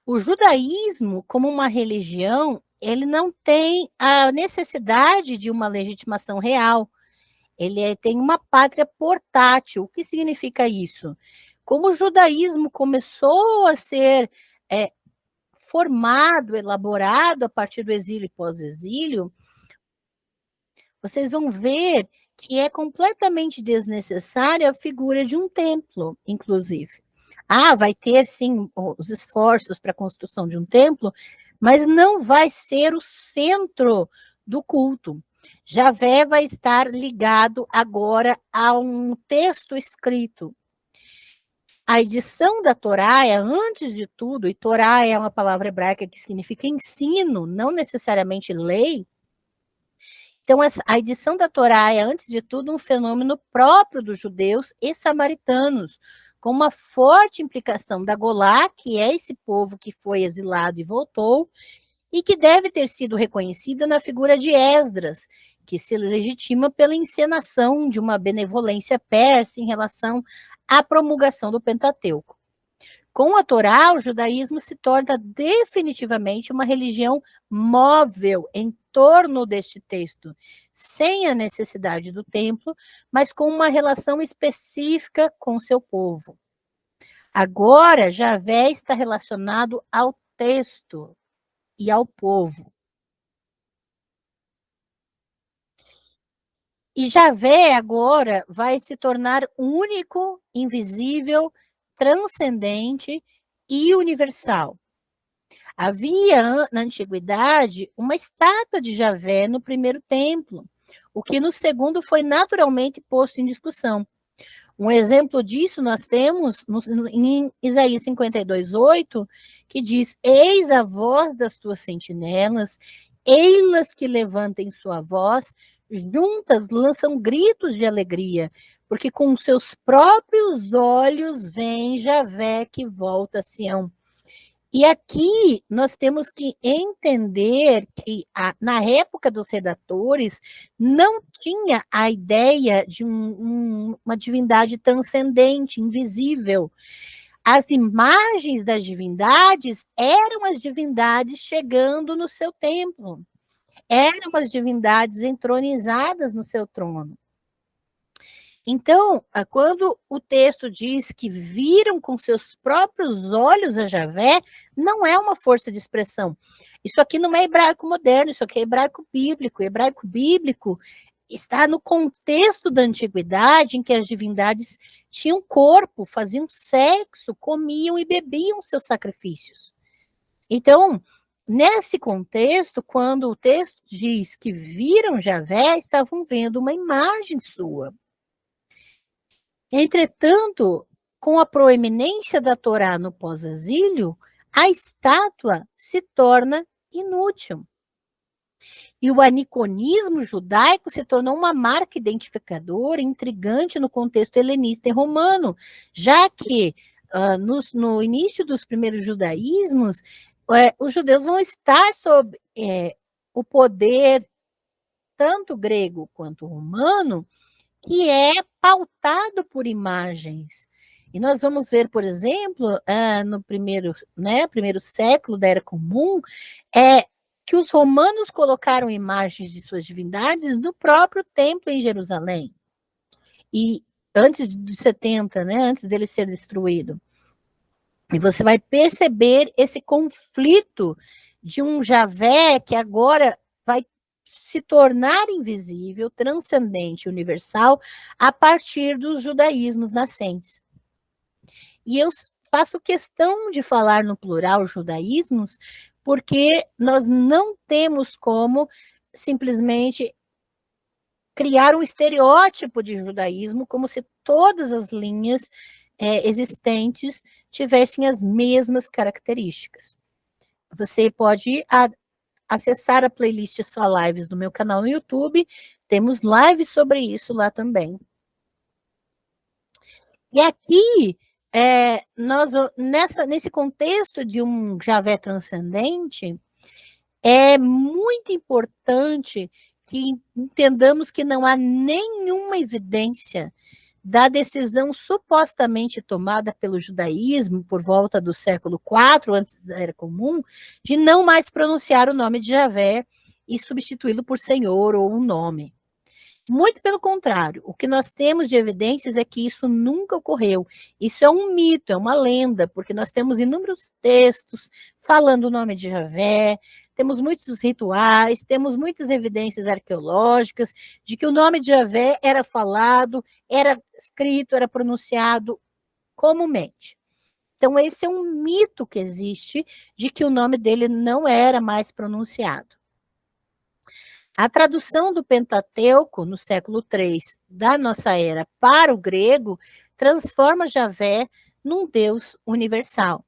O judaísmo, como uma religião, ele não tem a necessidade de uma legitimação real. Tem uma pátria portátil. O que significa isso? Como o judaísmo começou a ser formado, elaborado a partir do exílio e pós-exílio, vocês vão ver que é completamente desnecessária a figura de um templo, inclusive. Vai ter sim os esforços para a construção de um templo, mas não vai ser o centro do culto. Javé vai estar ligado agora a um texto escrito. A edição da Torá é, antes de tudo, e Torá é uma palavra hebraica que significa ensino, não necessariamente lei. Então, a edição da Torá é, antes de tudo, um fenômeno próprio dos judeus e samaritanos, com uma forte implicação da Golá, que é esse povo que foi exilado e voltou, e que deve ter sido reconhecida na figura de Esdras, que se legitima pela encenação de uma benevolência persa em relação à promulgação do Pentateuco. Com a Torá, o judaísmo se torna definitivamente uma religião móvel em torno deste texto, sem a necessidade do templo, mas com uma relação específica com seu povo. Agora, Javé está relacionado ao texto e ao povo. E Javé agora vai se tornar único, invisível, transcendente e universal. Havia, na antiguidade, uma estátua de Javé no primeiro templo, o que no segundo foi naturalmente posto em discussão. Um exemplo disso nós temos em Isaías 52:8, que diz: Eis a voz das tuas sentinelas, ei-las que levantem sua voz, juntas lançam gritos de alegria, porque com seus próprios olhos vem Javé que volta a Sião. E aqui nós temos que entender que na época dos redatores não tinha a ideia de uma divindade transcendente, invisível. As imagens das divindades eram as divindades chegando no seu templo, eram as divindades entronizadas no seu trono. Então, quando o texto diz que viram com seus próprios olhos a Javé, não é uma força de expressão. Isso aqui não é hebraico moderno, isso aqui é hebraico bíblico. O hebraico bíblico está no contexto da antiguidade, em que as divindades tinham corpo, faziam sexo, comiam e bebiam seus sacrifícios. Então, nesse contexto, quando o texto diz que viram Javé, estavam vendo uma imagem sua. Entretanto, com a proeminência da Torá no pós-exílio, a estátua se torna inútil. E o aniconismo judaico se tornou uma marca identificadora intrigante no contexto helenista e romano, já que no início dos primeiros judaísmos, os judeus vão estar sob o poder tanto grego quanto romano, que é pautado por imagens. E nós vamos ver, por exemplo, no primeiro século da Era Comum, que os romanos colocaram imagens de suas divindades no próprio templo em Jerusalém. E antes de 70, antes dele ser destruído. E você vai perceber esse conflito de um Javé que agora vai se tornar invisível, transcendente, universal, a partir dos judaísmos nascentes. E eu faço questão de falar no plural judaísmos, porque nós não temos como simplesmente criar um estereótipo de judaísmo, como se todas as linhas existentes tivessem as mesmas características. Você pode acessar a playlist Só Lives do meu canal no YouTube, temos lives sobre isso lá também. E aqui, nesse contexto de um Javé transcendente, é muito importante que entendamos que não há nenhuma evidência da decisão supostamente tomada pelo judaísmo por volta do século IV, antes da Era Comum, de não mais pronunciar o nome de Javé e substituí-lo por Senhor ou um nome. Muito pelo contrário, o que nós temos de evidências é que isso nunca ocorreu. Isso é um mito, é uma lenda, porque nós temos inúmeros textos falando o nome de Javé, temos muitos rituais, temos muitas evidências arqueológicas de que o nome de Javé era falado, era escrito, era pronunciado comumente. Então, esse é um mito que existe de que o nome dele não era mais pronunciado. A tradução do Pentateuco, no século III da nossa era, para o grego, transforma Javé num Deus universal.